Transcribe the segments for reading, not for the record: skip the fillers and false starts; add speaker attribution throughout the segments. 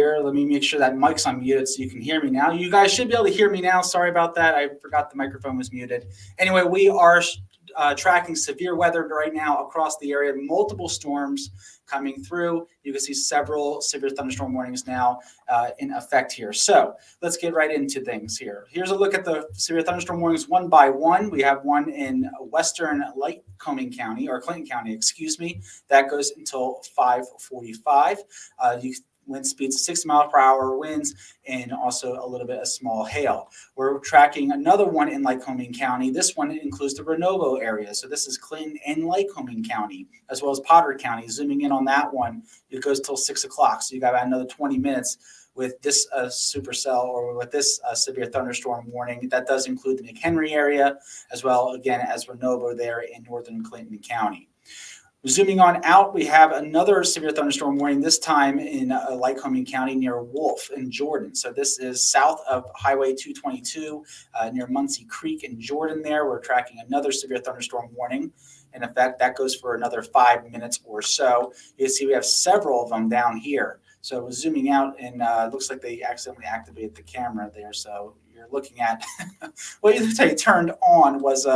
Speaker 1: here. Let me make sure that mic's unmuted so you can hear me now. You guys should be able to hear me now. Sorry about that. I forgot the microphone was muted. Anyway, we are tracking severe weather right now across the area. Multiple storms coming through. You can see several severe thunderstorm warnings now in effect here. So let's get right into things here. Here's a look at the severe thunderstorm warnings one by one. We have one in western Lycoming County, or Clinton County, excuse me. That goes until 5:45. Wind speeds 6 miles per hour winds, and also a little bit of small hail. We're tracking another one in Lycoming County. This one includes the Renovo area. So this is Clinton and Lycoming County, as well as Potter County. Zooming in on that one, it goes till 6 o'clock. So you got about another 20 minutes with this supercell, or with this severe thunderstorm warning. That does include the McHenry area, as well, again, as Renovo there in northern Clinton County. Zooming on out, we have another severe thunderstorm warning, this time in Lycoming County near Wolf in Jordan. So this is south of Highway 222 near Muncie Creek in Jordan there. We're tracking another severe thunderstorm warning. In effect, that goes for another 5 minutes or so. You can see we have several of them down here. So zooming out, and it looks like they accidentally activated the camera there. So you're looking at what you turned on was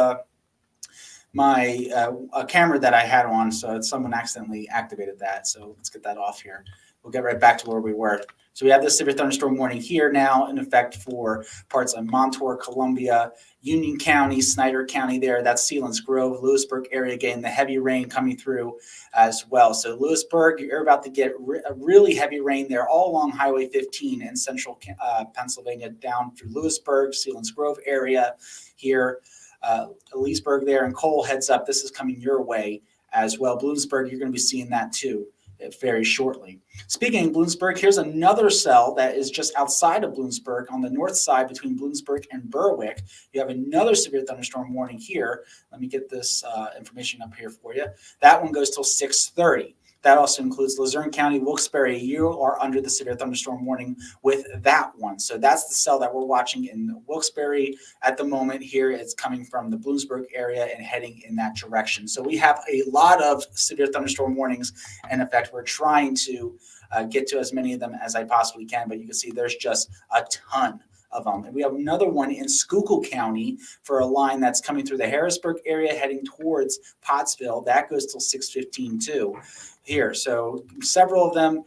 Speaker 1: my camera that I had on, so someone accidentally activated that. So let's get that off here. We'll get right back to where we were. So we have this severe thunderstorm warning here now in effect for parts of Montour, Columbia, Union County, Snyder County there. That's Sealands Grove, Lewisburg area, again, the heavy rain coming through as well. So Lewisburg, you're about to get a really heavy rain there all along Highway 15 in central Pennsylvania down through Lewisburg, Sealands Grove area here. Leesburg there, and Cole heads up. This is coming your way as well. Bloomsburg, you're going to be seeing that too very shortly. Speaking of Bloomsburg, here's another cell that is just outside of Bloomsburg on the north side between Bloomsburg and Berwick. You have another severe thunderstorm warning here. Let me get this information up here for you. That one goes till 6:30. That also includes Luzerne County, Wilkes-Barre. You are under the severe thunderstorm warning with that one. So that's the cell that we're watching in Wilkes-Barre at the moment here. It's coming from the Bloomsburg area and heading in that direction. So we have a lot of severe thunderstorm warnings. And in fact, we're trying to get to as many of them as I possibly can. But you can see there's just a ton of them. And we have another one in Schuylkill County for a line that's coming through the Harrisburg area heading towards Pottsville. That goes till 6:15 too here. So several of them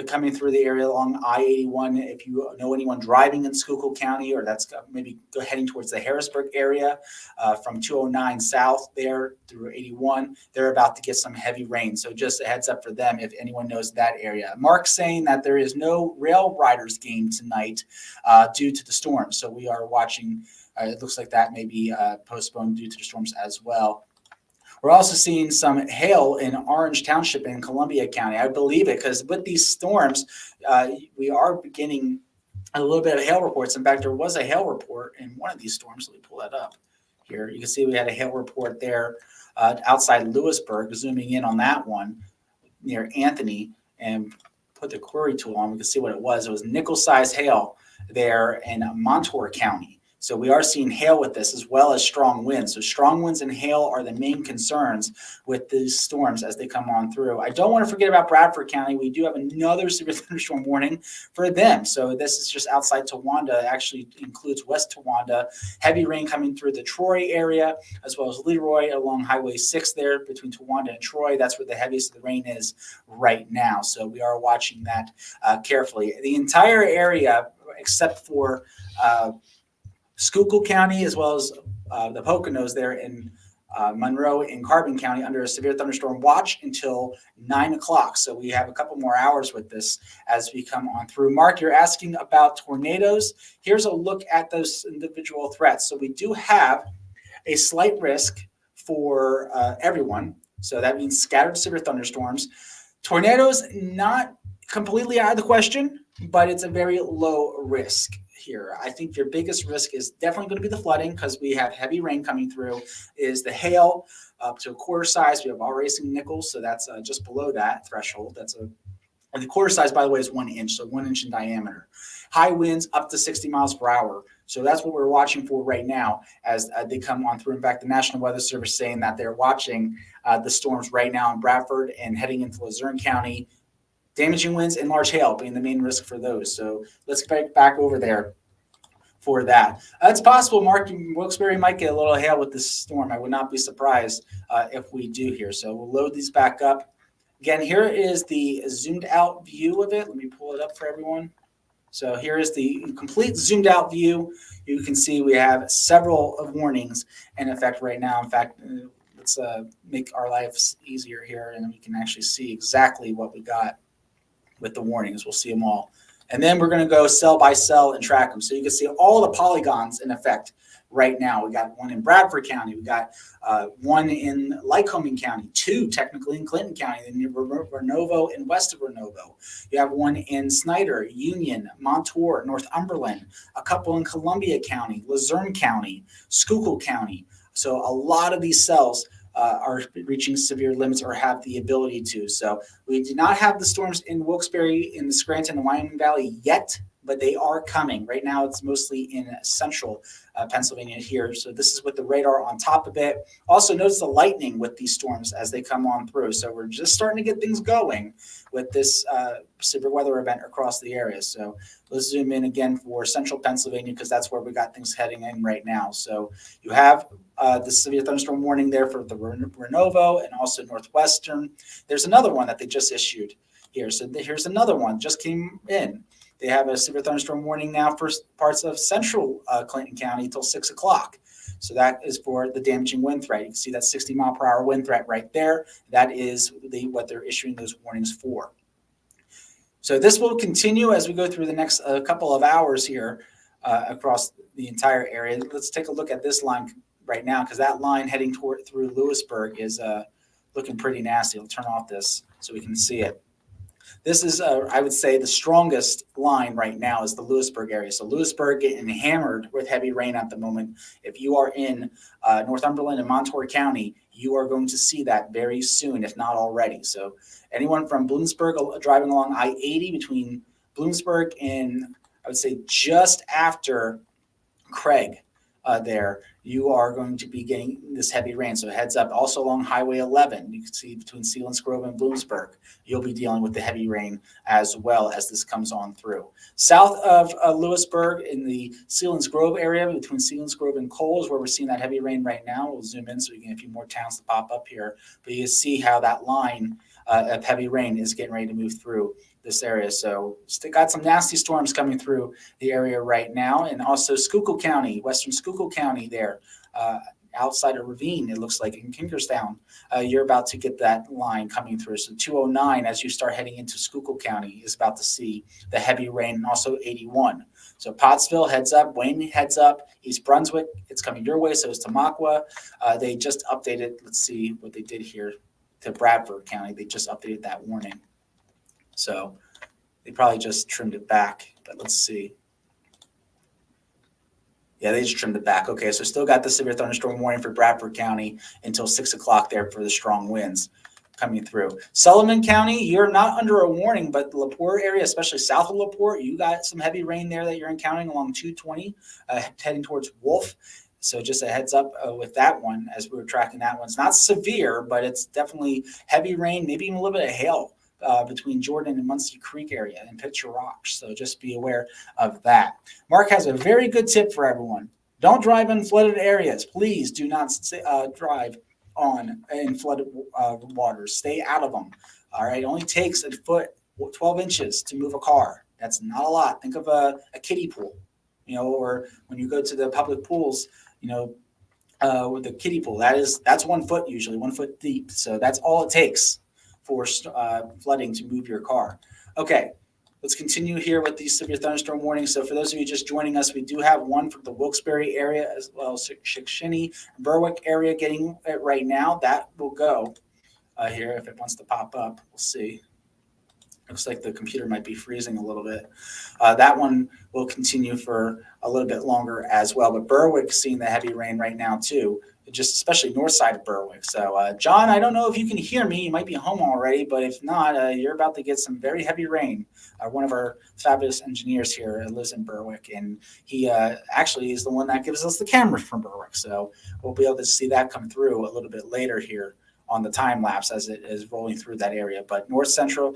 Speaker 1: coming through the area along I-81. If you know anyone driving in Schuylkill County, or that's maybe heading towards the Harrisburg area from 209 south there through 81, they're about to get some heavy rain. So just a heads up for them if anyone knows that area. Mark's saying that there is no Rail Riders game tonight due to the storm. So we are watching. It looks like that may be postponed due to the storms as well. We're also seeing some hail in Orange Township in Columbia County. I believe it because with these storms, we are beginning a little bit of hail reports. In fact, there was a hail report in one of these storms. Let me pull that up here. You can see we had a hail report there outside Lewisburg. Zooming in on that one near Anthony and put the query tool on, we can see what it was. It was nickel-sized hail there in Montour County. So we are seeing hail with this as well as strong winds. So strong winds and hail are the main concerns with these storms as they come on through. I don't want to forget about Bradford County. We do have another severe thunderstorm warning for them. So this is just outside Towanda. It actually includes West Towanda. Heavy rain coming through the Troy area as well as Leroy along Highway 6 there between Towanda and Troy. That's where the heaviest of the rain is right now. So we are watching that carefully. The entire area except for Schuylkill County, as well as the Poconos there in Monroe and Carbon County under a severe thunderstorm watch until 9 o'clock. So we have a couple more hours with this as we come on through. Mark, you're asking about tornadoes. Here's a look at those individual threats. So we do have a slight risk for everyone. So that means scattered severe thunderstorms. Tornadoes, not completely out of the question, but it's a very low risk here. I think your biggest risk is definitely going to be the flooding because we have heavy rain coming through, is the hail up to a quarter size. We have already seen nickels, so that's just below that threshold. And the quarter size, by the way, is 1 inch, so 1 inch in diameter. High winds up to 60 miles per hour. So that's what we're watching for right now as they come on through. In fact, the National Weather Service saying that they're watching the storms right now in Bradford and heading into Luzerne County, Damaging winds and large hail being the main risk for those. So let's get back over there for that. It's possible Mark Wilkes-Barre might get a little hail with this storm. I would not be surprised if we do here. So we'll load these back up. Again, here is the zoomed out view of it. Let me pull it up for everyone. So here is the complete zoomed out view. You can see we have several warnings in effect right now. In fact, let's make our lives easier here, and we can actually see exactly what we got with the warnings. We'll see them all. And then we're going to go cell by cell and track them. So you can see all the polygons in effect right now. We got one in Bradford County. We got one in Lycoming County, two technically in Clinton County, then Renovo and west of Renovo. You have one in Snyder, Union, Montour, Northumberland, a couple in Columbia County, Luzerne County, Schuylkill County. So a lot of these cells are reaching severe limits or have the ability to. So we do not have the storms in Wilkes-Barre, in the Scranton and Wyoming Valley yet, but they are coming. Right now, it's mostly in central Pennsylvania here. So this is with the radar on top of it. Also, notice the lightning with these storms as they come on through. So we're just starting to get things going with this severe weather event across the area. So let's zoom in again for central Pennsylvania because that's where we got things heading in right now. So you have the severe thunderstorm warning there for the Renovo and also Northwestern. There's another one that they just issued here. So here's another one just came in. They have a severe thunderstorm warning now for parts of central Clinton County until 6 o'clock. So that is for the damaging wind threat. You can see that 60-mile-per-hour wind threat right there. That is what they're issuing those warnings for. So this will continue as we go through the next couple of hours here across the entire area. Let's take a look at this line right now because that line heading through Lewisburg is looking pretty nasty. I'll turn off this so we can see it. This is, I would say, the strongest line right now is the Lewisburg area. So Lewisburg getting hammered with heavy rain at the moment. If you are in Northumberland and Montour County, you are going to see that very soon, if not already. So anyone from Bloomsburg driving along I-80 between Bloomsburg and, I would say, just after Craig there, you are going to be getting this heavy rain. So heads up. Also along Highway 11, you can see between Selinsgrove and Bloomsburg, you'll be dealing with the heavy rain as well as this comes on through. South of Lewisburg in the Selinsgrove area, between Selinsgrove and Coles, where we're seeing that heavy rain right now. We'll zoom in so we can get a few more towns to pop up here. But you can see how that line of heavy rain is getting ready to move through this area. So still got some nasty storms coming through the area right now. And also Schuylkill County, western Schuylkill County there, outside of Ravine, it looks like in Kinkerstown, you're about to get that line coming through. So 209, as you start heading into Schuylkill County, is about to see the heavy rain, and also 81. So Pottsville heads up, Wayne heads up, East Brunswick, it's coming your way, so is Tamaqua. They just updated, let's see what they did here to Bradford County. They just updated that warning. So they probably just trimmed it back, but let's see. Yeah, they just trimmed it back. Okay, so still got the severe thunderstorm warning for Bradford County until 6 o'clock there for the strong winds coming through. Sullivan County, you're not under a warning, but the LaPorte area, especially south of LaPorte, you got some heavy rain there that you're encountering along 220, heading towards Wolf. So just a heads up with that one as we were tracking that one. It's not severe, but it's definitely heavy rain, maybe even a little bit of hail between Jordan and Muncie Creek area and Picture Rock. So just be aware of that. Mark has a very good tip for everyone. Don't drive in flooded areas. Please do not drive in flooded waters. Stay out of them. All right. It only takes a foot, 12 inches to move a car. That's not a lot. Think of a kiddie pool, or when you go to the public pools, with the kiddie pool, that's 1 foot, usually 1 foot deep. So that's all it takes for flooding to move your car. Okay, let's continue here with these severe thunderstorm warnings. So for those of you just joining us, we do have one for the Wilkes-Barre area as well as Shikshini, Berwick area getting it right now. That will go here if it wants to pop up. We'll see. Looks like the computer might be freezing a little bit. That one will continue for a little bit longer as well. But Berwick's seeing the heavy rain right now too, just especially north side of Berwick. So, John, I don't know if you can hear me. You might be home already, but if not, you're about to get some very heavy rain. One of our fabulous engineers here lives in Berwick, and he actually is the one that gives us the cameras from Berwick. So we'll be able to see that come through a little bit later here on the time lapse as it is rolling through that area. But north central,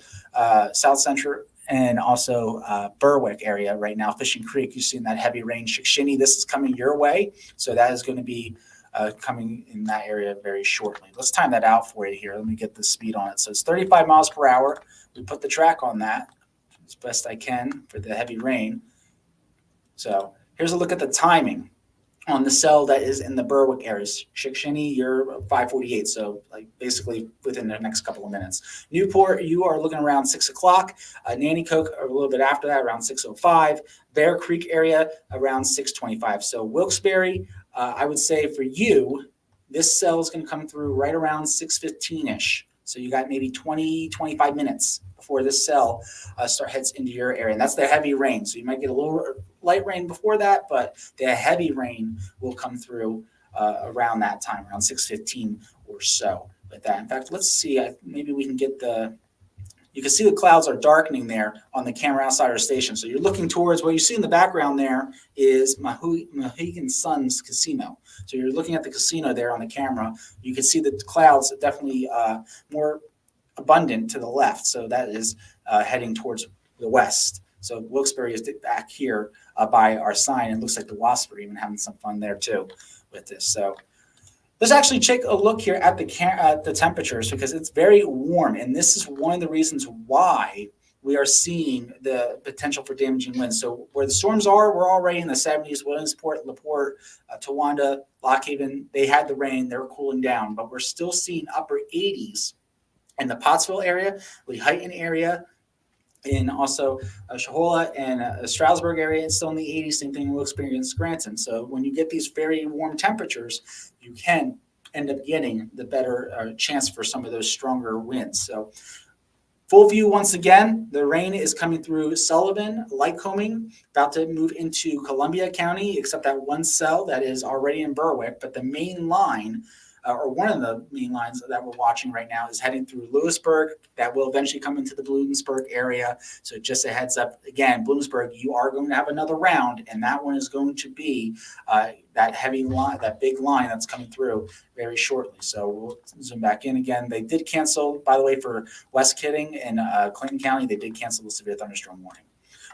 Speaker 1: south central, and also Berwick area right now, Fishing Creek, you've seen that heavy rain. Shikshini, this is coming your way. So that is going to be coming in that area very shortly. Let's time that out for you here. Let me get the speed on it. So it's 35 miles per hour. We put the track on that as best I can for the heavy rain. So here's a look at the timing on the cell that is in the Berwick areas. Shikshini, you're 5:48, so like basically within the next couple of minutes. Newport, you are looking around 6 o'clock. Nanticoke, a little bit after that, around 6:05. Bear Creek area, around 6:25. So Wilkes-Barre, I would say for you, this cell is going to come through right around 6:15-ish. So you got maybe 20, 25 minutes before this cell heads into your area. And that's the heavy rain. So you might get a little light rain before that, but the heavy rain will come through around that time, around 6:15 or so with that. In fact, let's see, maybe we can get you can see the clouds are darkening there on the camera outside our station. So you're looking towards, what you see in the background there is Mohegan Sun's casino. So you're looking at the casino there on the camera. You can see the clouds definitely more abundant to the left. So that is heading towards the west. So Wilkes-Barre is back here by our sign. It looks like the Wasps are even having some fun there too with this. So let's actually take a look here at the temperatures, because it's very warm. And this is one of the reasons why we are seeing the potential for damaging winds. So where the storms are, we're already in the 70s. Williamsport, LaPorte, Towanda, Lock Haven, they had the rain. They're cooling down. But we're still seeing upper 80s in the Pottsville area, Lehighton area, and also Shahola and Stroudsburg area. It's still in the 80s. Same thing we'll experience Scranton. So when you get these very warm temperatures, you can end up getting the better chance for some of those stronger winds. So full view once again, the rain is coming through Sullivan, Lycoming, about to move into Columbia County, except that one cell that is already in Berwick. But the main line, or one of the main lines that we're watching right now, is heading through Lewisburg. That will eventually come into the Bloomsburg area. So just a heads up, again, Bloomsburg, you are going to have another round, and that one is going to be that heavy line, that big line that's coming through very shortly. So we'll zoom back in again. They did cancel, by the way, for West Kidding and Clinton County, they did cancel the severe thunderstorm warning.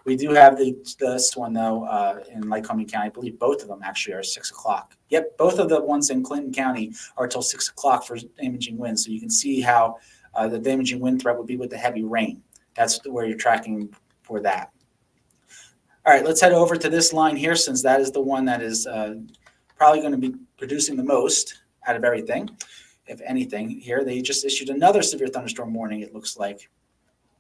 Speaker 1: We do have this one, though, in Lycoming County. I believe both of them actually are 6 o'clock. Yep, both of the ones in Clinton County are until 6 o'clock for damaging winds. So you can see how the damaging wind threat would be with the heavy rain. That's where you're tracking for that. All right, let's head over to this line here, since that is the one that is probably going to be producing the most out of everything, if anything. Here, they just issued another severe thunderstorm warning, it looks like,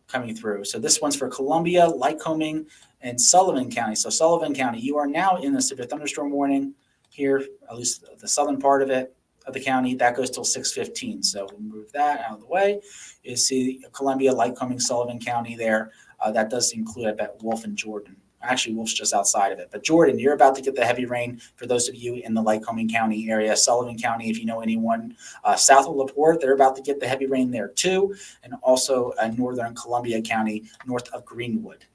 Speaker 1: coming through. So this one's for Columbia, Lycoming, and Sullivan County. So Sullivan County, you are now in the severe thunderstorm warning here, at least the southern part of it, of the county. That goes till 6:15. So we'll move that out of the way. You see Columbia, Lycoming, Sullivan County there. That does include, I bet, Wolf and Jordan. Actually, Wolf's just outside of it. But Jordan, you're about to get the heavy rain for those of you in the Lycoming County area. Sullivan County, if you know anyone south of LaPorte, they're about to get the heavy rain there too. And also northern Columbia County, north of Greenwood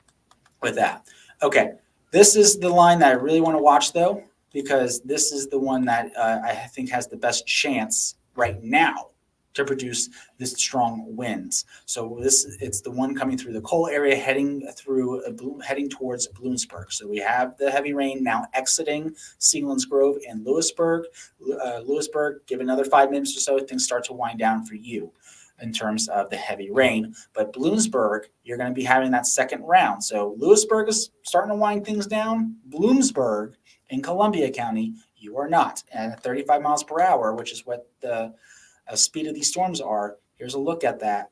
Speaker 1: with that. Okay, this is the line that I really want to watch, though, because this is the one that I think has the best chance right now to produce this strong winds. So it's the one coming through the coal area, heading towards Bloomsburg. So we have the heavy rain now exiting Sealands Grove and Lewisburg. Lewisburg, give another 5 minutes or so, things start to wind down for you in terms of the heavy rain. But Bloomsburg, you're going to be having that second round. So Lewisburg is starting to wind things down. Bloomsburg in Columbia County, you are not. And at 35 miles per hour, which is what the speed of these storms are. Here's a look at that,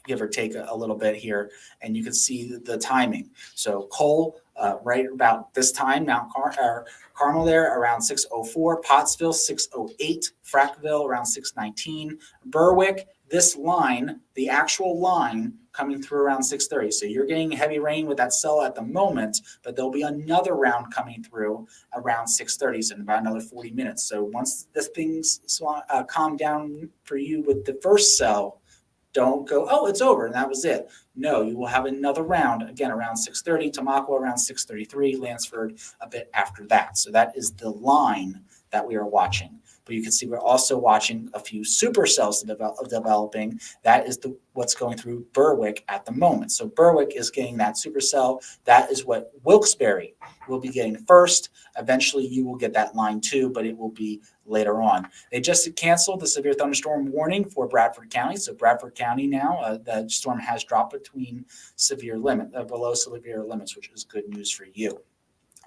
Speaker 1: give or take a little bit here, and you can see the timing. So Cole, right about this time, Mount Carmel there around 6:04, Pottsville 6:08, Frackville around 6:19, Berwick, this line, the actual line, coming through around 6:30. So you're getting heavy rain with that cell at the moment, but there'll be another round coming through around 6:30, so in about another 40 minutes. So once the things calm down for you with the first cell, don't go, oh, it's over, and that was it. No, you will have another round, again, around 6:30, Tamaqua around 6:33, Lansford a bit after that. So that is the line that we are watching. But you can see we're also watching a few supercells developing. That is what's going through Berwick at the moment. So Berwick is getting that supercell. That is what Wilkes-Barre will be getting first. Eventually, you will get that line too, but it will be later on. They just canceled the severe thunderstorm warning for Bradford County. So Bradford County now, the storm has dropped between below severe limits, which is good news for you.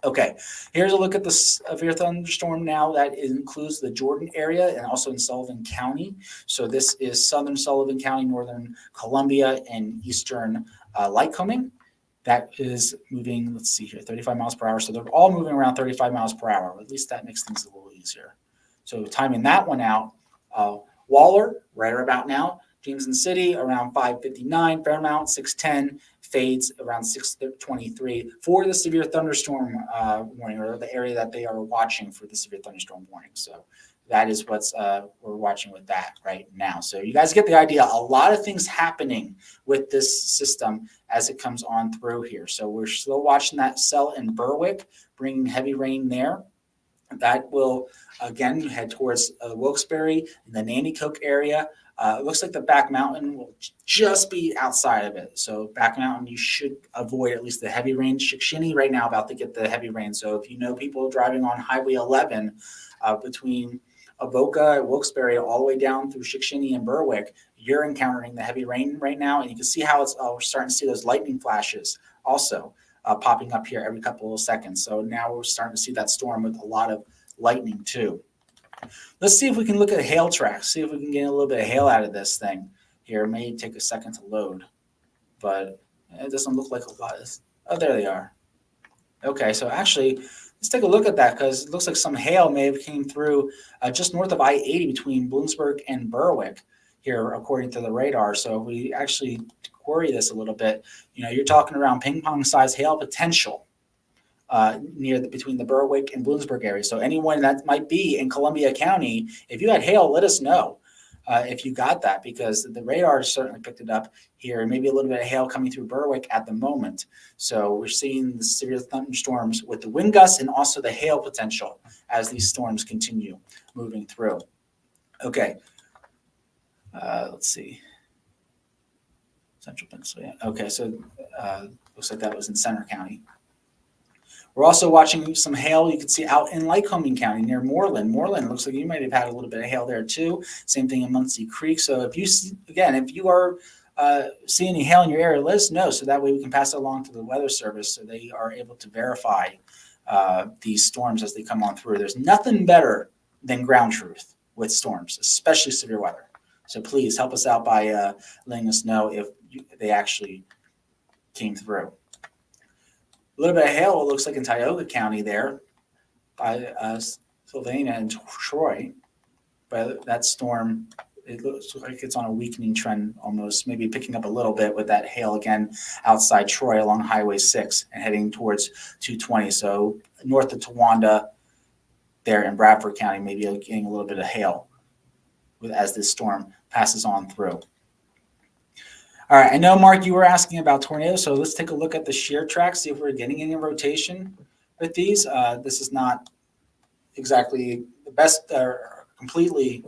Speaker 1: Okay, here's a look at the severe thunderstorm now that includes the Jordan area and also in Sullivan County. So this is southern Sullivan County, northern Columbia, and eastern Lycoming. That is moving, let's see here, 35 miles per hour. So they're all moving around 35 miles per hour. At least that makes things a little easier. So timing that one out, Waller, right about now. Jameson City, around 5:59. Fairmount, 6:10. Fades around 6:23 for the severe thunderstorm warning, or the area that they are watching for the severe thunderstorm warning. So that is what's we're watching with that right now. So you guys get the idea. A lot of things happening with this system as it comes on through here. So we're still watching that cell in Berwick, bringing heavy rain there. That will, again, head towards Wilkes-Barre, the Nanticoke area. It looks like the Back Mountain will just be outside of it. So Back Mountain, you should avoid at least the heavy rain. Chickashinny right now about to get the heavy rain. So if you know people driving on Highway 11 between Avoca, Wilkes-Barre, all the way down through Chickashinny and Berwick, you're encountering the heavy rain right now. And you can see how it's we're starting to see those lightning flashes also popping up here every couple of seconds. So now we're starting to see that storm with a lot of lightning too. Let's see if we can look at hail tracks, see if we can get a little bit of hail out of this thing here. It may take a second to load, but it doesn't look like a lot. Oh, there they are. Okay, so actually, let's take a look at that because it looks like some hail may have came through just north of I-80 between Bloomsburg and Berwick here, according to the radar. So if we actually query this a little bit, you're talking around ping pong size hail potential between the Berwick and Bloomsburg area. So anyone that might be in Columbia County, if you had hail, let us know if you got that, because the radar certainly picked it up here. Maybe a little bit of hail coming through Berwick at the moment. So we're seeing the severe thunderstorms with the wind gusts and also the hail potential as these storms continue moving through. Okay, let's see. Central Pennsylvania. Okay, so looks like that was in Center County. We're also watching some hail you can see out in Lycoming County near Moreland. Moreland looks like you might have had a little bit of hail there too. Same thing in Muncie Creek. So if you are seeing any hail in your area, let us know so that way we can pass it along to the Weather Service so they are able to verify these storms as they come on through. There's nothing better than ground truth with storms, especially severe weather. So please help us out by letting us know if they actually came through. A little bit of hail, it looks like in Tioga County there by Sylvania and Troy. But that storm, it looks like it's on a weakening trend almost, maybe picking up a little bit with that hail again outside Troy along Highway 6 and heading towards 220. So north of Towanda there in Bradford County, maybe getting a little bit of hail as this storm passes on through. All right, I know, Mark, you were asking about tornadoes, so let's take a look at the shear tracks, see if we're getting any rotation with these. This is not exactly the best or completely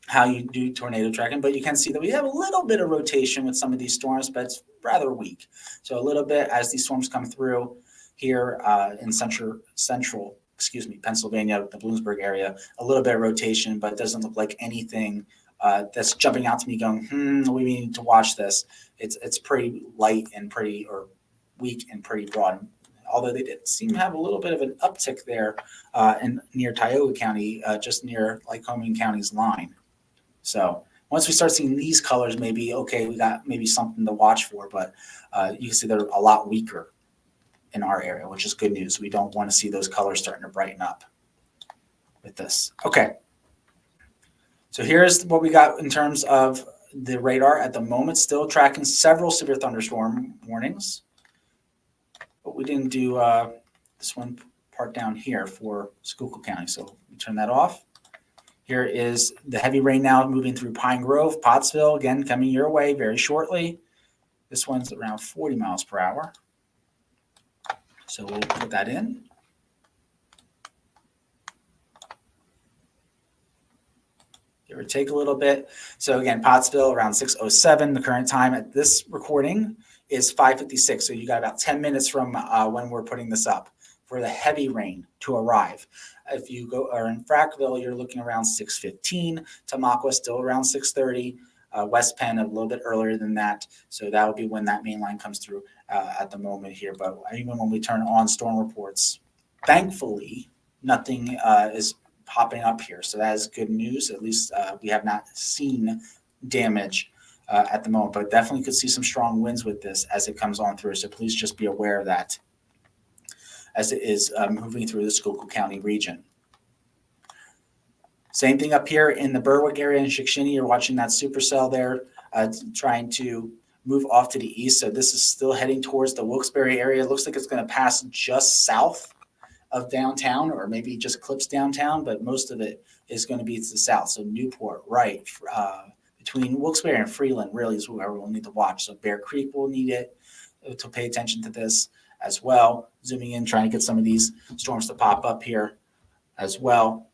Speaker 1: how you do tornado tracking, but you can see that we have a little bit of rotation with some of these storms, but it's rather weak. So a little bit as these storms come through here in central Pennsylvania, the Bloomsburg area, a little bit of rotation, but it doesn't look like anything that's jumping out to me going, we need to watch this. It's pretty light and pretty, or weak and pretty broad. Although they did seem to have a little bit of an uptick there near Tioga County, just near Lycoming County's line. So once we start seeing these colors, maybe, okay, we got maybe something to watch for, but you can see they're a lot weaker in our area, which is good news. We don't want to see those colors starting to brighten up with this. Okay. So here's what we got in terms of the radar at the moment, still tracking several severe thunderstorm warnings. But we didn't do this one part down here for Schuylkill County. So we turn that off. Here is the heavy rain now moving through Pine Grove, Pottsville, again, coming your way very shortly. This one's around 40 miles per hour. So we'll put that in. give or take a little bit. So again, Pottsville around 6:07. The current time at this recording is 5:56. So you got about 10 minutes from when we're putting this up for the heavy rain to arrive. If you go or in Frackville, you're looking around 6:15. Tamaqua still around 6:30. West Penn a little bit earlier than that. So that would be when that main line comes through at the moment here. But even when we turn on storm reports, thankfully, nothing is popping up here. So that is good news. At least we have not seen damage at the moment, but definitely could see some strong winds with this as it comes on through. So please just be aware of that as it is moving through the Schuylkill County region. Same thing up here in the Berwick area in Shikshini. You're watching that supercell there trying to move off to the east. So this is still heading towards the Wilkes-Barre area. It looks like it's going to pass just south of downtown, or maybe just eclipse downtown, but most of it is going to be to the south. So Newport, right, between Wilkes-Barre and Freeland really is where we'll need to watch. So Bear Creek will need it to pay attention to this as well. Zooming in, trying to get some of these storms to pop up here as well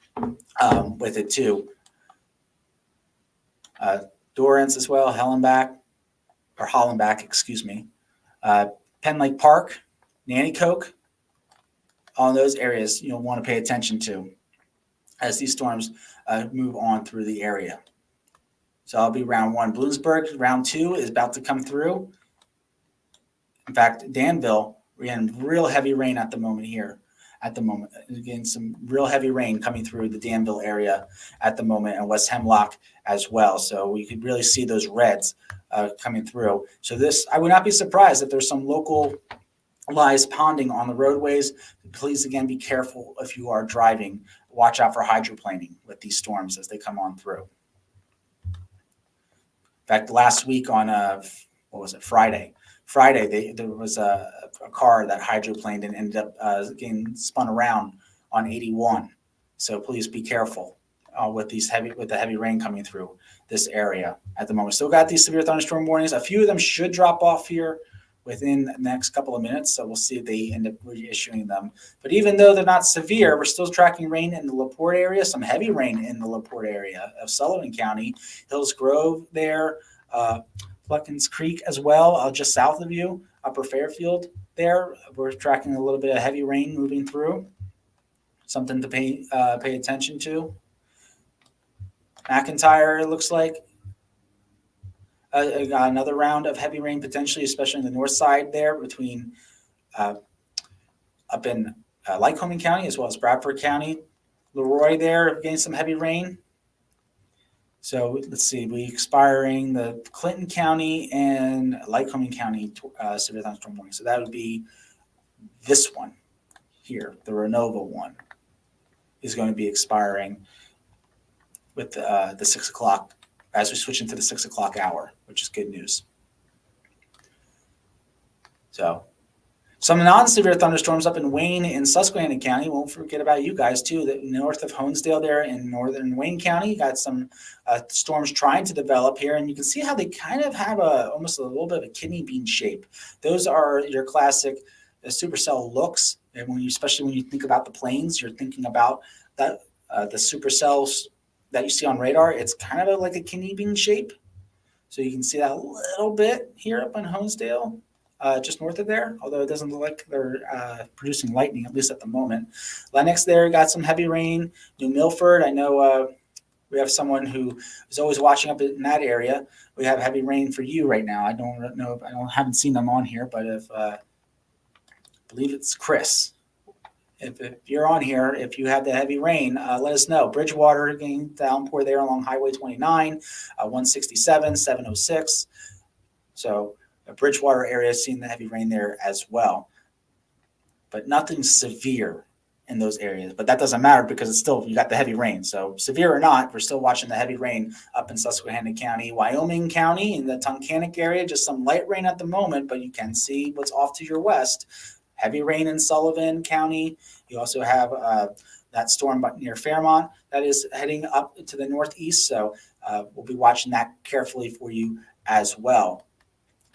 Speaker 1: with it too. Dorrance as well, Hollenbach, excuse me. Penn Lake Park, Nanticoke, all those areas you'll want to pay attention to as these storms move on through the area. So I'll be round one. Bloomsburg, round two is about to come through. In fact, Danville, we're getting real heavy rain at the moment here. Again, some real heavy rain coming through the Danville area at the moment, and West Hemlock as well. So we could really see those reds coming through. So this, I would not be surprised if there's some localized ponding on the roadways. Please, again, be careful if you are driving. Watch out for hydroplaning with these storms as they come on through. In fact, last week on Friday, there was a car that hydroplaned and ended up getting spun around on 81. So please be careful with the heavy rain coming through this area at the moment. Still got these severe thunderstorm warnings. A few of them should drop off here within the next couple of minutes. So we'll see if they end up reissuing them. But even though they're not severe, we're still tracking rain in the LaPorte area, some heavy rain in the LaPorte area of Sullivan County, Hills Grove there, Pluckins Creek as well, just south of you, Upper Fairfield there. We're tracking a little bit of heavy rain moving through. Something to pay attention to. McIntyre, it looks like. Another round of heavy rain potentially, especially in the north side there between up in Lycoming County as well as Bradford County. Leroy there getting some heavy rain. So let's see, we expiring the Clinton County and Lycoming County severe thunderstorm warning. So that would be this one here, the Renova one is going to be expiring with the 6 o'clock as we switch into the 6 o'clock hour, which is good news. So some non-severe thunderstorms up in Wayne and Susquehanna County. Won't forget about you guys too. The north of Honesdale there in northern Wayne County, got some storms trying to develop here, and you can see how they kind of have almost a little bit of a kidney bean shape. Those are your classic supercell looks, and especially when you think about the planes, you're thinking about that the supercells that you see on radar. It's kind of like a kidney bean shape. So you can see that a little bit here up in Honesdale. Just north of there, although it doesn't look like they're producing lightning, at least at the moment. Lennox there got some heavy rain. New Milford, I know we have someone who is always watching up in that area. We have heavy rain for you right now. I don't know, haven't seen them on here, but I believe it's Chris. If you're on here, if you have the heavy rain, let us know. Bridgewater getting downpour there along Highway 29, 167, 706. So Bridgewater area seeing the heavy rain there as well, but nothing severe in those areas. But that doesn't matter because it's still, you got the heavy rain. So severe or not, we're still watching the heavy rain up in Susquehanna County, Wyoming County, in the Tunkhannock area. Just some light rain at the moment, but you can see what's off to your west. Heavy rain in Sullivan County. You also have that storm near Fairmont that is heading up to the northeast. So we'll be watching that carefully for you as well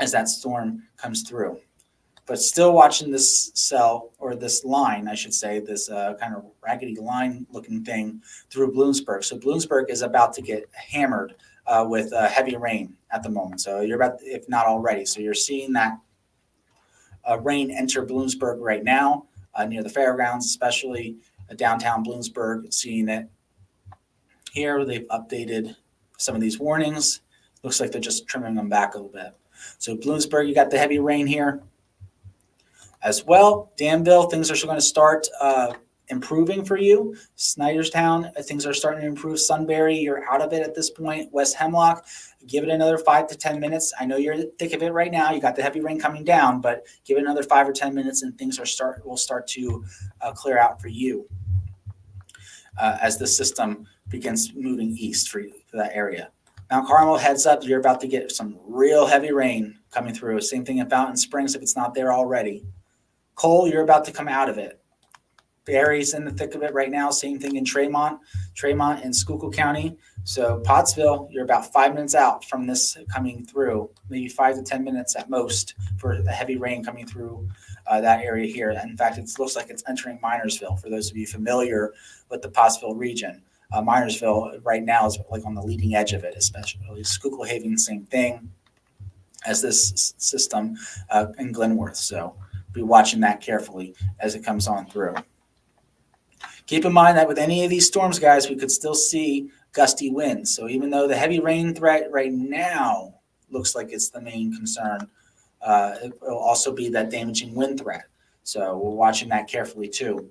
Speaker 1: as that storm comes through. but still watching this cell, or this line, I should say, this kind of raggedy line looking thing through Bloomsburg. So Bloomsburg is about to get hammered with heavy rain at the moment. So you're about, if not already, so you're seeing that rain enter Bloomsburg right now, near the fairgrounds, especially downtown Bloomsburg, seeing it here. They've updated some of these warnings. Looks like they're just trimming them back a little bit. So Bloomsburg, you got the heavy rain here as well. Danville, things are going to start improving for you. Snyderstown, things are starting to improve. Sunbury, you're out of it at this point. West Hemlock, give it another 5 to 10 minutes. I know you're in the thick of it right now. You got the heavy rain coming down, but give it another 5 or 10 minutes and things will start to clear out for you as the system begins moving east for that area. Mount Carmel, heads up, you're about to get some real heavy rain coming through. Same thing in Fountain Springs if it's not there already. Cole, you're about to come out of it. Barry's in the thick of it right now. Same thing in Tremont and Schuylkill County. So Pottsville, you're about 5 minutes out from this coming through, maybe 5 to 10 minutes at most for the heavy rain coming through that area here. In fact, it looks like it's entering Minersville. For those of you familiar with the Pottsville region, Minersville right now is like on the leading edge of it, especially Schuylkill Haven, same thing as this system in Glenworth. So be watching that carefully as it comes on through. Keep in mind that with any of these storms, guys, we could still see gusty winds. So even though the heavy rain threat right now looks like it's the main concern, it will also be that damaging wind threat. So we're watching that carefully too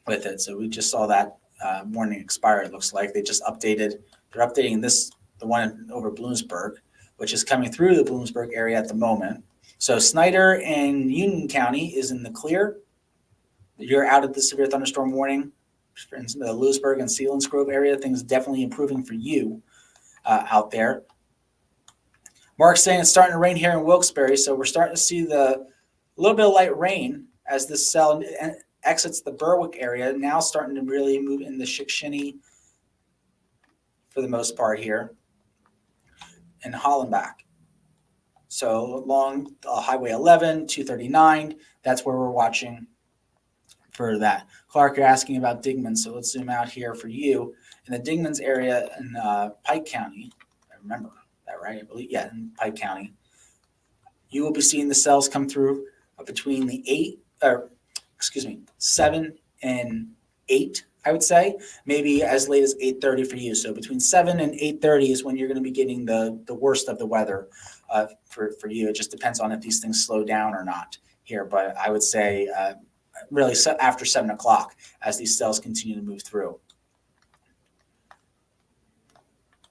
Speaker 1: with it. So we just saw that warning expire. It looks like they're updating this, the one over Bloomsburg, which is coming through the Bloomsburg area at the moment. So Snyder and Union County is in the clear. You're out of the severe thunderstorm warning. For instance, the Lewisburg and Selinsgrove area, things definitely improving for you out there. Mark's saying it's starting to rain here in Wilkes-Barre, so we're starting to see the little bit of light rain as this cell exits the Berwick area. Now starting to really move in the Chickasha for the most part here, and Hollenbach. So along Highway 11, 239, that's where we're watching for that. Clark, you're asking about Dingman, so let's zoom out here for you. In the Dingman's area in Pike County, I remember that right? I believe, yeah, in Pike County. You will be seeing the cells come through between the 7 and 8, I would say, maybe as late as 8:30 for you. So between 7 and 8:30 is when you're going to be getting the worst of the weather for you. It just depends on if these things slow down or not here. But I would say really after 7 o'clock as these cells continue to move through.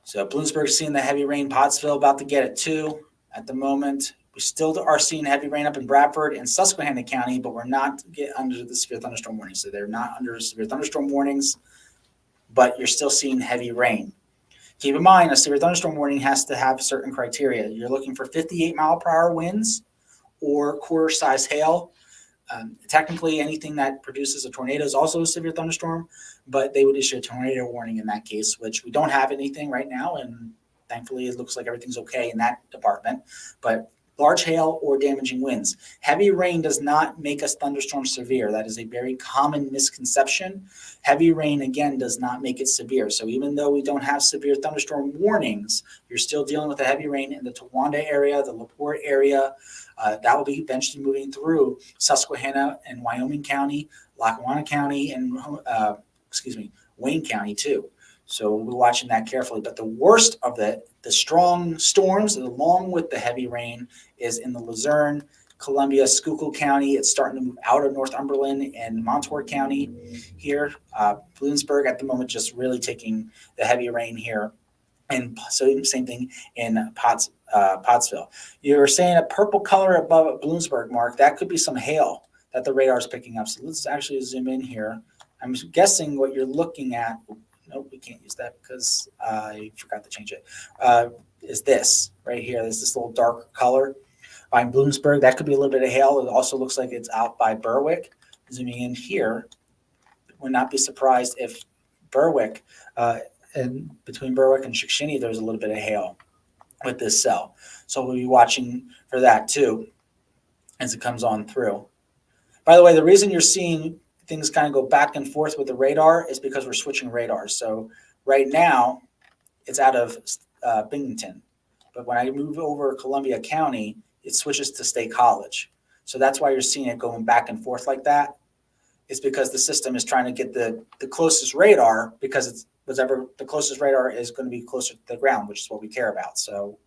Speaker 1: So Bloomsburg seeing the heavy rain. Pottsville about to get it too at the moment. We still are seeing heavy rain up in Bradford and Susquehanna County, but we're not under the severe thunderstorm warning. So they're not under severe thunderstorm warnings, but you're still seeing heavy rain. Keep in mind, a severe thunderstorm warning has to have certain criteria. You're looking for 58-mile-per-hour winds or quarter-size hail. Technically, anything that produces a tornado is also a severe thunderstorm, but they would issue a tornado warning in that case, which we don't have anything right now, and thankfully it looks like everything's okay in that department. But large hail or damaging winds. Heavy rain does not make a thunderstorm severe. That is a very common misconception. Heavy rain, again, does not make it severe. So even though we don't have severe thunderstorm warnings, you're still dealing with a heavy rain in the Towanda area, the LaPorte area. That will be eventually moving through Susquehanna and Wyoming County, Lackawanna County, and Wayne County too. So we'll be watching that carefully. But the worst of the strong storms, along with the heavy rain, is in the Luzerne, Columbia, Schuylkill County. It's starting to move out of Northumberland and Montour County here. Bloomsburg at the moment just really taking the heavy rain here. And so same thing in Pottsville. You're saying a purple color above Bloomsburg, Mark. That could be some hail that the radar is picking up. So let's actually zoom in here. I'm guessing what you're looking at. Nope, we can't use that because I forgot to change it. Is this right here? There's this little dark color by Bloomsburg. That could be a little bit of hail. It also looks like it's out by Berwick. Zooming in here, would not be surprised if Berwick, and between Berwick and Chickasha, there's a little bit of hail with this cell. So we'll be watching for that too. as it comes on through. By the way, the reason you're seeing things kind of go back and forth with the radar is because we're switching radars. So right now, it's out of Binghamton. But when I move over Columbia County, it switches to State College. So that's why you're seeing it going back and forth like that. It's because the system is trying to get the closest radar, because it's whatever the closest radar is going to be closer to the ground, which is what we care about. So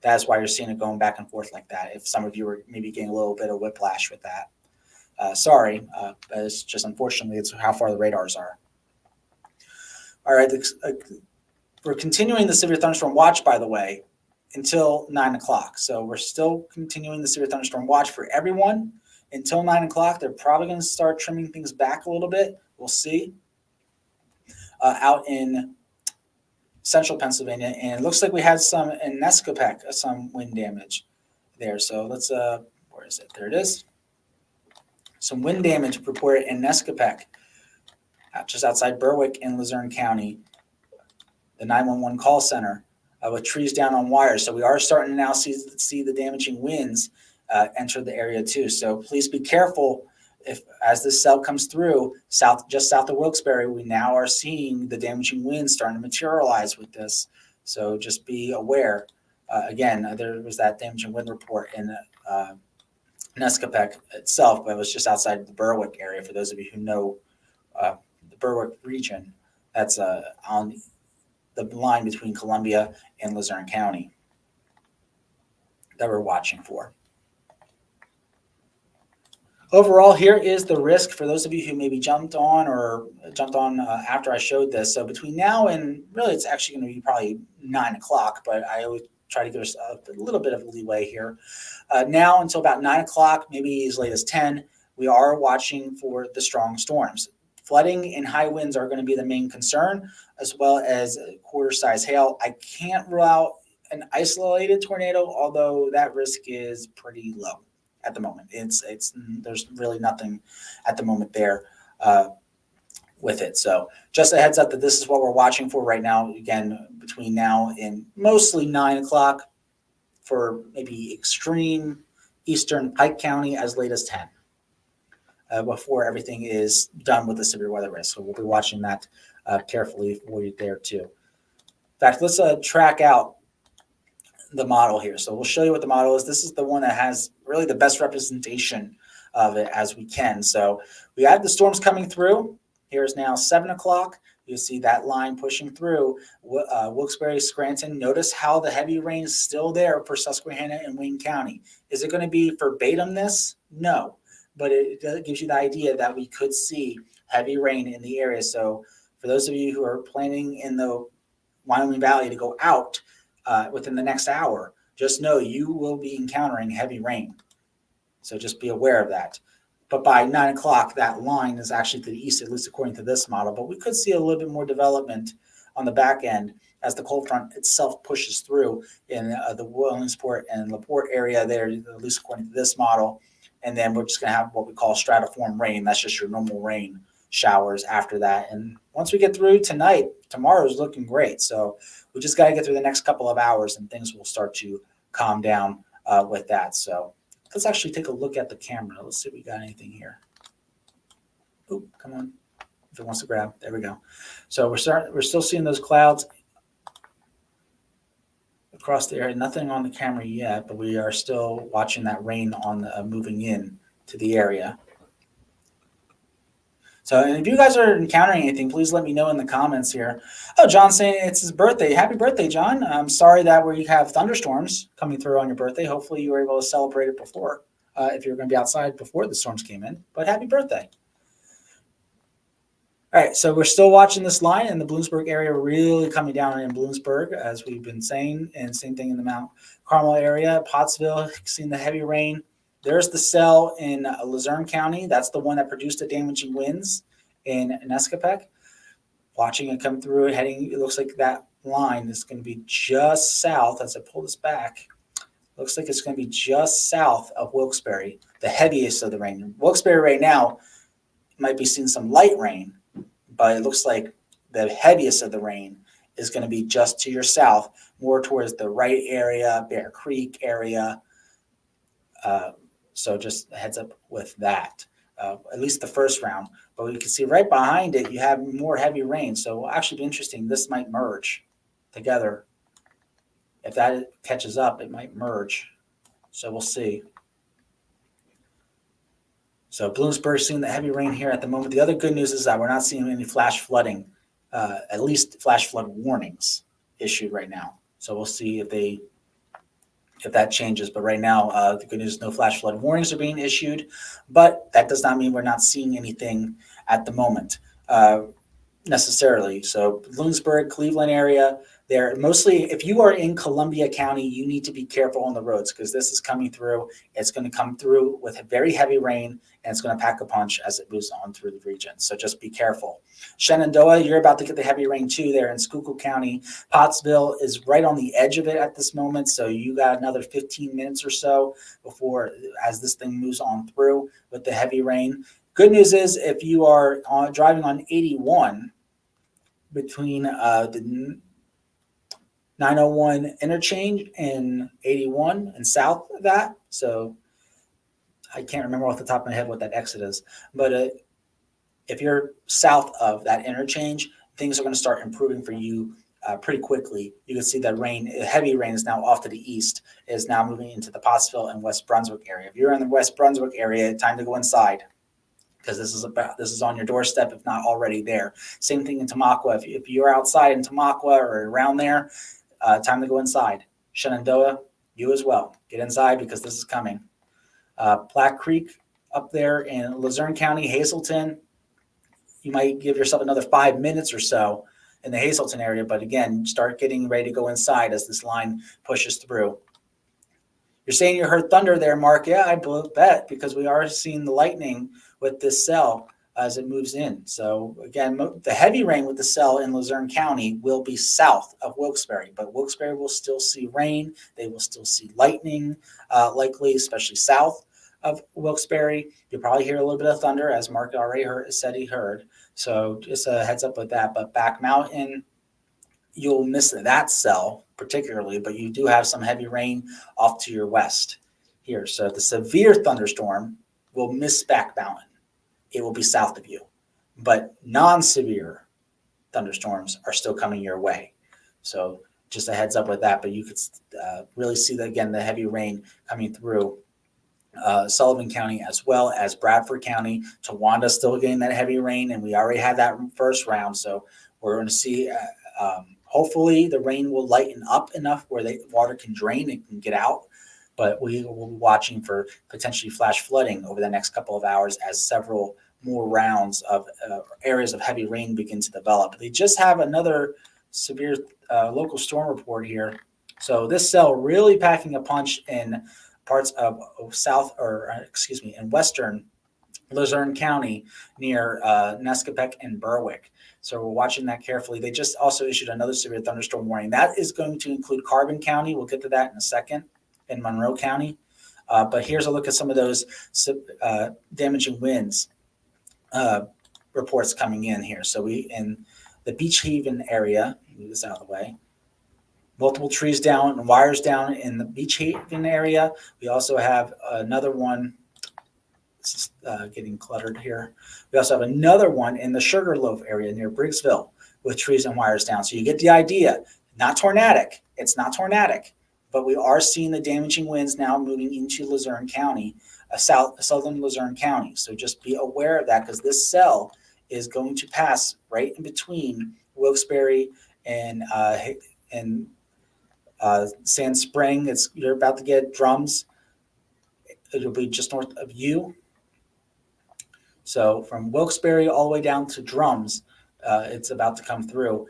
Speaker 1: that's why you're seeing it going back and forth like that. If some of you are maybe getting a little bit of whiplash with that. Sorry, but it's just unfortunately it's how far the radars are. All right, we're continuing the severe thunderstorm watch, by the way, until 9 o'clock. So we're still continuing the severe thunderstorm watch for everyone until 9 o'clock. They're probably going to start trimming things back a little bit. We'll see. Out in central Pennsylvania, and it looks like we had some in Nescopec, some wind damage there. So let's, where is it? There it is. Some wind damage reported in Nescopec, just outside Berwick in Luzerne County. The 911 call center with trees down on wires. So we are starting to now see the damaging winds enter the area too. So please be careful if, as this cell comes through just south of Wilkes-Barre, we now are seeing the damaging winds starting to materialize with this. So just be aware. Again, there was that damaging wind report in Nescopec itself, but it was just outside the Berwick area. For those of you who know the Berwick region, that's on the line between Columbia and Luzerne County that we're watching for. Overall, here is the risk for those of you who maybe jumped on after I showed this. So between now and really, it's actually going to be probably 9 o'clock, but I always try to give us a little bit of leeway here. Now until about 9 o'clock, maybe as late as 10, we are watching for the strong storms. Flooding and high winds are going to be the main concern, as well as quarter-size hail. I can't rule out an isolated tornado, although that risk is pretty low at the moment. There's really nothing at the moment there with it. So just a heads up that this is what we're watching for right now. Again, between now and mostly 9 o'clock for maybe extreme eastern Pike County, as late as 10. Before everything is done with the severe weather risk. So we'll be watching that carefully for you there too. In fact, let's track out the model here. So we'll show you what the model is. This is the one that has really the best representation of it as we can. So we have the storms coming through. Here's now 7 o'clock. You see that line pushing through Wilkes-Barre, Scranton. Notice how the heavy rain is still there for Susquehanna and Wayne County. Is it going to be verbatim this? No. But it gives you the idea that we could see heavy rain in the area. So for those of you who are planning in the Wyoming Valley to go out within the next hour, just know you will be encountering heavy rain. So just be aware of that. But by 9 o'clock, that line is actually to the east, at least according to this model. But we could see a little bit more development on the back end as the cold front itself pushes through in the Williamsport and LaPorte area there, at least according to this model. And then we're just going to have what we call stratiform rain. That's just your normal rain showers after that. And once we get through tonight, tomorrow is looking great. So we just got to get through the next couple of hours and things will start to calm down with that. So let's actually take a look at the camera. Let's see if we got anything here. Oh, come on. If it wants to grab, there we go. So we're still seeing those clouds across the area. Nothing on the camera yet, but we are still watching that rain on the moving in to the area. So, and if you guys are encountering anything, please let me know in the comments here. Oh, John's saying it's his birthday. Happy birthday, John. I'm sorry that we have thunderstorms coming through on your birthday. Hopefully you were able to celebrate it before, if you're going to be outside before the storms came in. But happy birthday. All right, so we're still watching this line in the Bloomsburg area, really coming down in Bloomsburg, as we've been saying, and same thing in the Mount Carmel area. Pottsville, seeing the heavy rain. There's the cell in Luzerne County. That's the one that produced the damaging winds in Nescopec. Watching it come through, heading, it looks like that line is going to be just south. As I pull this back, looks like it's going to be just south of Wilkes-Barre, the heaviest of the rain. Wilkes-Barre right now might be seeing some light rain, but it looks like the heaviest of the rain is going to be just to your south, more towards the Wright area, Bear Creek area, So just a heads up with that, at least the first round. But you can see right behind it, you have more heavy rain. So it will actually be interesting. This might merge together. If that catches up, it might merge. So we'll see. So Bloomsburg seeing the heavy rain here at the moment. The other good news is that we're not seeing any flash flooding, at least flash flood warnings issued right now. So we'll see if that changes. But right now, the good news is no flash flood warnings are being issued. But that does not mean we're not seeing anything at the moment necessarily. So Bloomsburg, Cleveland area, they're mostly, if you are in Columbia County, you need to be careful on the roads because this is coming through. It's going to come through with very heavy rain, and it's going to pack a punch as it moves on through the region. So just be careful. Shenandoah, you're about to get the heavy rain too there in Schuylkill County. Pottsville is right on the edge of it at this moment. So you got another 15 minutes or so before, as this thing moves on through with the heavy rain. Good news is if you are driving on 81 between the 901 interchange and 81 and south of that. So I can't remember off the top of my head what that exit is, but if you're south of that interchange, things are going to start improving for you pretty quickly. You can see that heavy rain is now off to the east, is now moving into the Pottsville and West Brunswick area. If you're in the West Brunswick area, time to go inside, because this is on your doorstep, if not already there. Same thing in Tamaqua. If you're outside in Tamaqua or around there, time to go inside. Shenandoah, you as well. Get inside because this is coming. Black Creek up there in Luzerne County, Hazleton, you might give yourself another 5 minutes or so in the Hazleton area. But again, start getting ready to go inside as this line pushes through. You're saying you heard thunder there, Mark. Yeah, I bet, because we are seeing the lightning with this cell as it moves in. So again, the heavy rain with the cell in Luzerne County will be south of Wilkes-Barre, but Wilkes-Barre will still see rain. They will still see lightning, likely, especially south of Wilkes-Barre. You'll probably hear a little bit of thunder, as Mark already said he heard. So just a heads up with that. But Back Mountain, you'll miss that cell particularly, but you do have some heavy rain off to your west here. So the severe thunderstorm will miss Back Mountain. It will be south of you, but non-severe thunderstorms are still coming your way. So just a heads up with that, but you could really see that again, the heavy rain coming through Sullivan County as well as Bradford County. Towanda still getting that heavy rain, and we already had that first round. So we're going to see, hopefully the rain will lighten up enough where the water can drain and can get out. But we will be watching for potentially flash flooding over the next couple of hours as several more rounds of areas of heavy rain begin to develop. They just have another severe local storm report here. So this cell really packing a punch in parts of in western Luzerne County near Nescopeck and Berwick. So we're watching that carefully. They just also issued another severe thunderstorm warning. That is going to include Carbon County. We'll get to that in a second. In Monroe County. But here's a look at some of those damaging winds reports coming in here. So we, in the Beach Haven area, move this out of the way, multiple trees down and wires down in the Beach Haven area. We also have another one, this is getting cluttered here. We also have another one in the Sugarloaf area near Briggsville with trees and wires down. So you get the idea. Not tornadic. It's not tornadic. But we are seeing the damaging winds now moving into Luzerne County, southern Luzerne County. So just be aware of that because this cell is going to pass right in between Wilkes-Barre and Sand Spring. You're about to get Drums. It'll be just north of you. So from Wilkes-Barre all the way down to Drums, it's about to come through.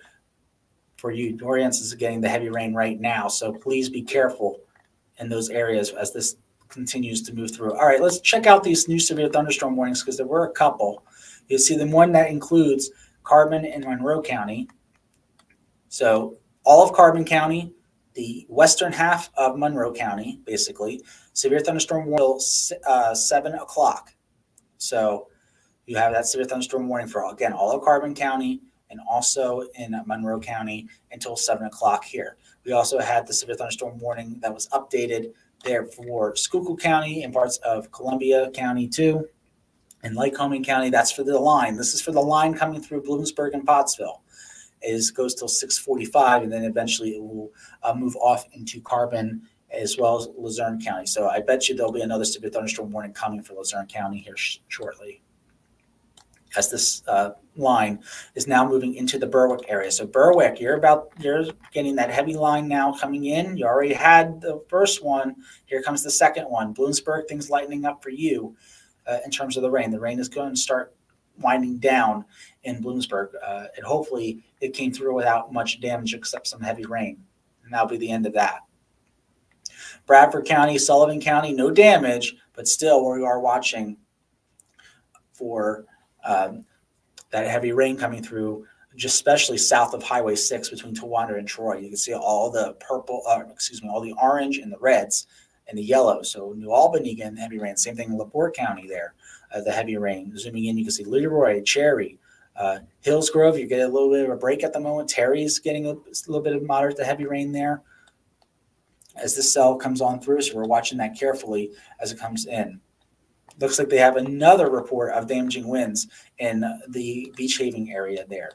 Speaker 1: For you, Orience is getting the heavy rain right now, so please be careful in those areas as this continues to move through. All right, let's check out these new severe thunderstorm warnings because there were a couple. You see the one that includes Carbon and Monroe County. So all of Carbon County, the western half of Monroe County, basically, severe thunderstorm warning till 7 o'clock. So you have that severe thunderstorm warning for, again, all of Carbon County, and also in Monroe County until 7 o'clock here. We also had the severe thunderstorm warning that was updated there for Schuylkill County and parts of Columbia County too. And Lycoming County, that's for the line. This is for the line coming through Bloomsburg and Pottsville. Goes till 6:45, and then eventually it will move off into Carbon as well as Luzerne County. So I bet you there'll be another severe thunderstorm warning coming for Luzerne County here shortly, as this line is now moving into the Berwick area. So Berwick, you're getting that heavy line now coming in. You already had the first one. Here comes the second one. Bloomsburg, things lightening up for you in terms of the rain. The rain is going to start winding down in Bloomsburg, and hopefully it came through without much damage except some heavy rain, and that'll be the end of that. Bradford County, Sullivan County, no damage, but still we are watching for that heavy rain coming through, just especially south of Highway 6 between Towanda and Troy. You can see all the purple, all the orange and the reds and the yellow. So New Albany again, heavy rain. Same thing in LaPorte County there, the heavy rain. Zooming in, you can see Leroy, Cherry, Hillsgrove. You get a little bit of a break at the moment. Terry's getting a little bit of moderate to heavy rain there as this cell comes on through. So we're watching that carefully as it comes in. Looks like they have another report of damaging winds in the Beach Haven area there.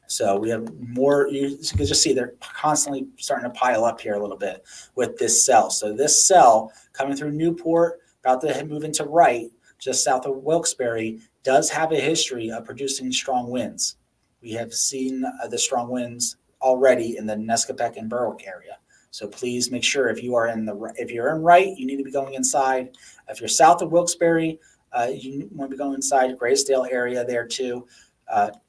Speaker 1: So we have more. You can just see they're constantly starting to pile up here a little bit with this cell. So this cell coming through Newport, about to move into Wright, just south of Wilkes-Barre, does have a history of producing strong winds. We have seen the strong winds already in the Nescopec and Berwick area. So please make sure if you're in Wright, you need to be going inside. If you're south of Wilkes-Barre, you want to be going inside Graysdale area there too.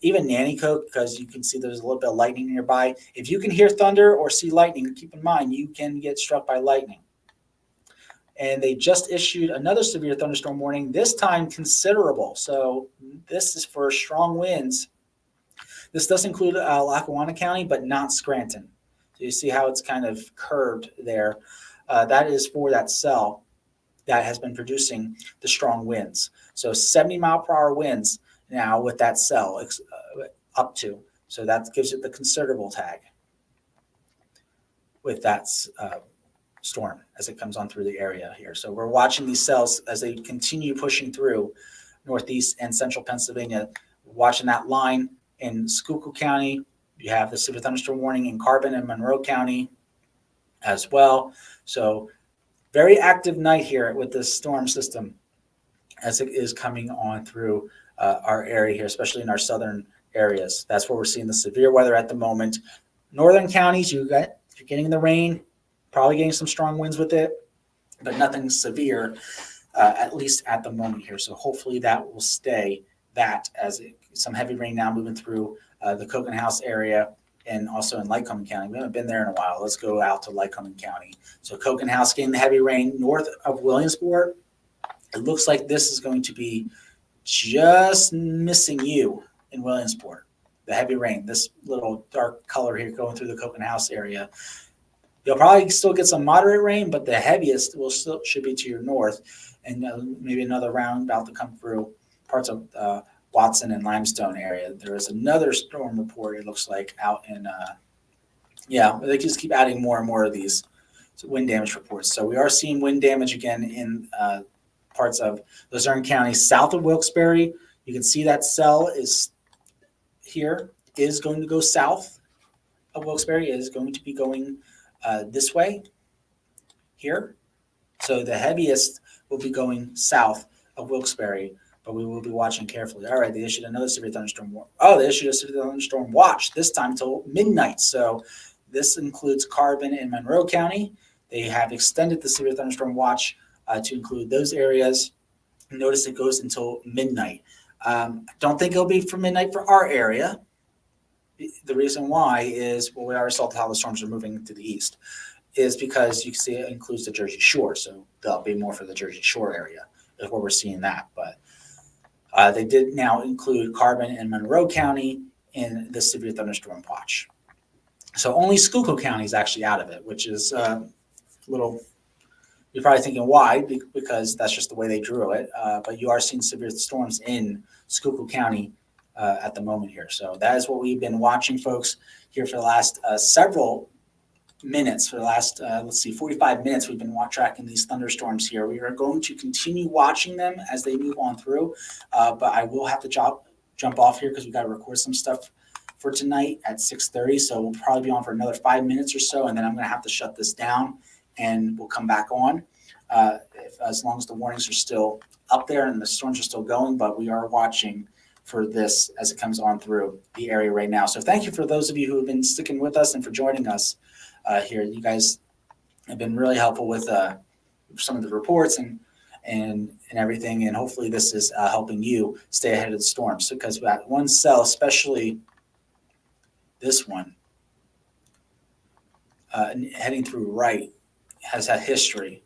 Speaker 1: Even Nanticoke, because you can see there's a little bit of lightning nearby. If you can hear thunder or see lightning, keep in mind you can get struck by lightning. And they just issued another severe thunderstorm warning, this time considerable. So this is for strong winds. This does include Lackawanna County, but not Scranton. So you see how it's kind of curved there. That is for that cell that has been producing the strong winds. So 70-mile-per-hour winds now with that cell up to. So that gives it the considerable tag with that storm as it comes on through the area here. So we're watching these cells as they continue pushing through northeast and central Pennsylvania. We're watching that line in Schuylkill County. You have the severe thunderstorm warning in Carbon and Monroe County as well. So very active night here with this storm system as it is coming on through our area here, especially in our southern areas. That's where we're seeing the severe weather at the moment. Northern counties, you're getting the rain, probably getting some strong winds with it, but nothing severe, at least at the moment here. So hopefully that will stay some heavy rain now moving through the Cocoa House area and also in Lycoming County. We haven't been there in a while. Let's go out to Lycoming County. So Cocoa House getting the heavy rain north of Williamsport. It looks like this is going to be just missing you in Williamsport. The heavy rain, this little dark color here going through the Cocoa House area. You'll probably still get some moderate rain, but the heaviest should be to your north, and maybe another round about to come through parts of Watson and Limestone area. There is another storm report, it looks like, out in, they just keep adding more and more of these wind damage reports. So we are seeing wind damage again in parts of Luzerne County, south of Wilkes-Barre. You can see that cell is going to go south of Wilkes-Barre, is going to be going this way here. So the heaviest will be going south of Wilkes-Barre, but we will be watching carefully. All right, they issued another severe thunderstorm warning. They issued a severe thunderstorm watch, this time until midnight. So this includes Carbon and Monroe County. They have extended the severe thunderstorm watch to include those areas. Notice it goes until midnight. I don't think it'll be for midnight for our area. The reason why is, we already saw how the storms are moving to the east, is because you can see it includes the Jersey Shore. So they'll be more for the Jersey Shore area is where we're seeing that. But they did now include Carbon and Monroe County in the severe thunderstorm watch. So only Schuylkill County is actually out of it, which is you're probably thinking why, because that's just the way they drew it. But you are seeing severe storms in Schuylkill County at the moment here. So that is what we've been watching, folks, here for the last several minutes, for the last, 45 minutes, we've been tracking these thunderstorms here. We are going to continue watching them as they move on through, but I will have to jump off here because we got to record some stuff for tonight at 6:30. So we'll probably be on for another 5 minutes or so, and then I'm going to have to shut this down, and we'll come back on as long as the warnings are still up there and the storms are still going. But we are watching for this as it comes on through the area right now. So thank you for those of you who have been sticking with us and for joining us here. You guys have been really helpful with some of the reports and everything, and hopefully this is helping you stay ahead of the storms, because that one cell, especially this one, heading through right, has had history,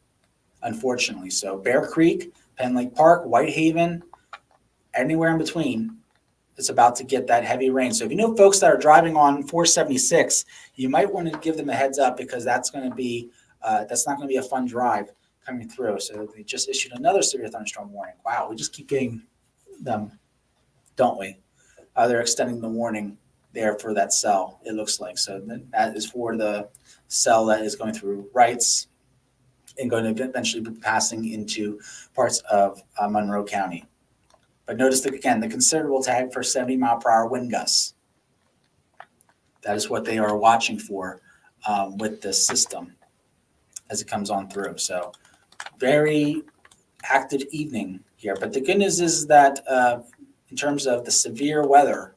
Speaker 1: unfortunately. So Bear Creek, Penn Lake Park, Whitehaven, anywhere in between, it's about to get that heavy rain. So if you know folks that are driving on 476, you might want to give them a heads up, because that's not going to be a fun drive coming through. So they just issued another severe thunderstorm warning. Wow, we just keep getting them, don't we? They're extending the warning there for that cell, it looks like. So that is for the cell that is going through Wrights and going to eventually be passing into parts of Monroe County. But notice that, again, the considerable tag for 70-mile-per-hour wind gusts. That is what they are watching for with this system as it comes on through. So very active evening here. But the good news is that in terms of the severe weather,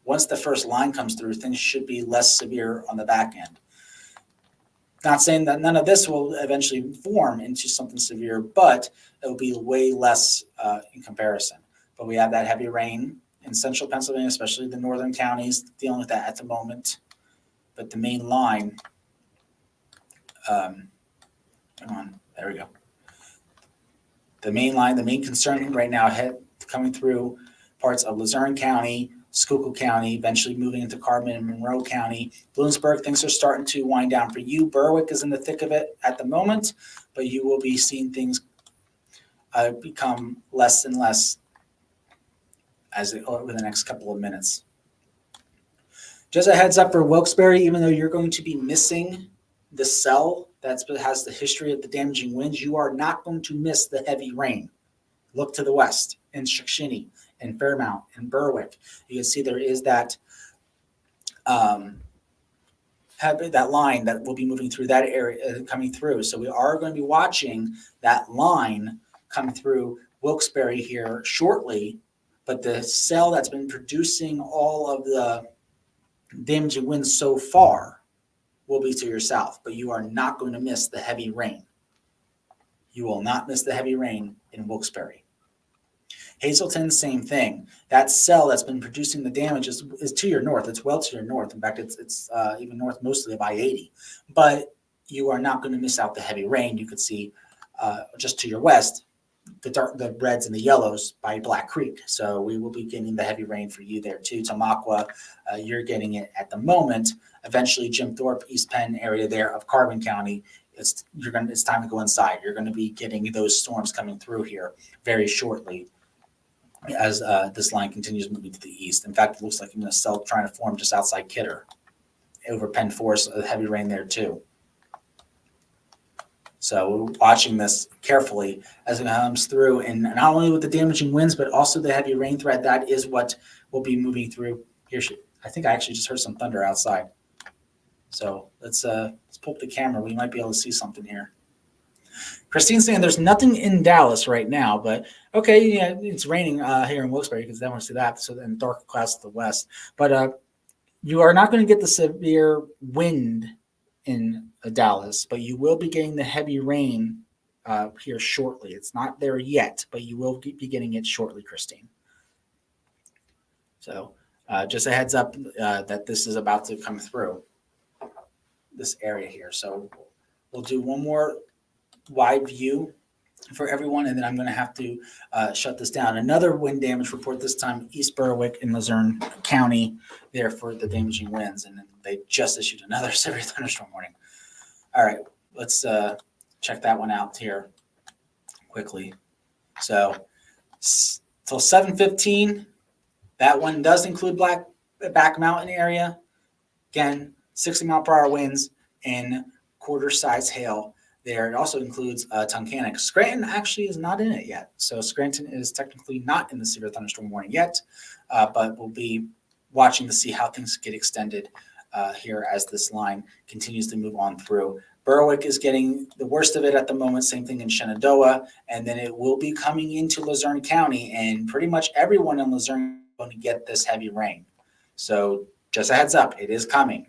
Speaker 1: once the first line comes through, things should be less severe on the back end. Not saying that none of this will eventually form into something severe, but it will be way less in comparison. But we have that heavy rain in central Pennsylvania, especially the northern counties, dealing with that at the moment. But the main line, come on, there we go. The main line, the main concern right now, coming through parts of Luzerne County, Schuylkill County, eventually moving into Carbon and Monroe County. Bloomsburg, things are starting to wind down for you. Berwick is in the thick of it at the moment, but you will be seeing things become less and less over the next couple of minutes. Just a heads up for Wilkes-Barre, even though you're going to be missing the cell that has the history of the damaging winds, you are not going to miss the heavy rain. Look to the west in Shakshini, in Fairmount, in Berwick. You can see there is that that line that will be moving through that area, coming through. So we are going to be watching that line come through Wilkes-Barre here shortly. But the cell that's been producing all of the damaging winds so far will be to your south, but you are not going to miss the heavy rain. You will not miss the heavy rain in Wilkes-Barre. Hazleton, same thing. That cell that's been producing the damage is to your north. It's well to your north. In fact, it's even north mostly of I-80. But you are not going to miss out the heavy rain. You could see just to your west, the reds and the yellows by Black Creek. So we will be getting the heavy rain for you there too. Tamaqua, you're getting it at the moment. Eventually, Jim Thorpe, East Penn area there of Carbon County, it's time to go inside. You're going to be getting those storms coming through here very shortly as this line continues moving to the east. In fact, it looks like I'm going to cell trying to form just outside Kidder over Penn Forest, heavy rain there too. So we're watching this carefully as it comes through, and not only with the damaging winds, but also the heavy rain threat. That is what will be moving through here. I think I actually just heard some thunder outside. So let's pull up the camera. We might be able to see something here. Christine's saying there's nothing in Dallas right now, but okay, yeah, it's raining here in Wilkes-Barre. You can definitely see that. So then dark clouds to the west, but you are not going to get the severe wind in Dallas, but you will be getting the heavy rain here shortly. It's not there yet, but you will be getting it shortly, Christine. So just a heads up that this is about to come through this area here. So we'll do one more wide view for everyone, and then I'm going to have to shut this down. Another wind damage report, this time East Berwick in Luzerne County there for the damaging winds, and then they just issued another severe thunderstorm warning. All right, let's check that one out here quickly. So till 7:15, that one does include Back Mountain area. Again, 60-mile-per-hour winds, in quarter-size hail there. It also includes Tunkhannock. Scranton actually is not in it yet. So Scranton is technically not in the severe thunderstorm warning yet, but we'll be watching to see how things get extended here as this line continues to move on through. Berwick is getting the worst of it at the moment, same thing in Shenandoah, and then it will be coming into Luzerne County, and pretty much everyone in Luzerne is going to get this heavy rain. So just a heads up, it is coming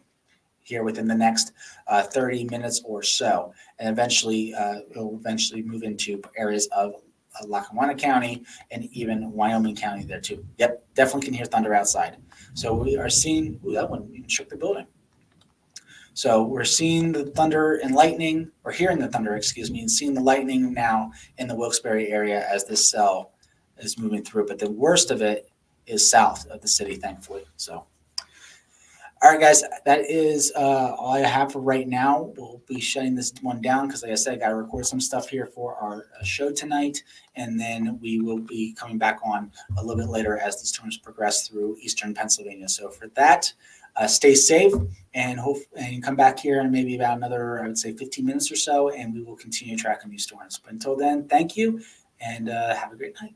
Speaker 1: here within the next 30 minutes or so. And eventually, it'll eventually move into areas of Lackawanna County and even Wyoming County there too. Yep, definitely can hear thunder outside. So we are seeing, that one even shook the building. So we're seeing the thunder and lightning, or hearing the thunder, excuse me, and seeing the lightning now in the Wilkes-Barre area as this cell is moving through. But the worst of it is south of the city, thankfully. So, all right, guys, that is all I have for right now. We'll be shutting this one down because, like I said, I got to record some stuff here for our show tonight. And then we will be coming back on a little bit later as the storms progress through eastern Pennsylvania. So for that, stay safe and come back here in maybe about another, I would say, 15 minutes or so, and we will continue tracking these storms. But until then, thank you, and have a great night.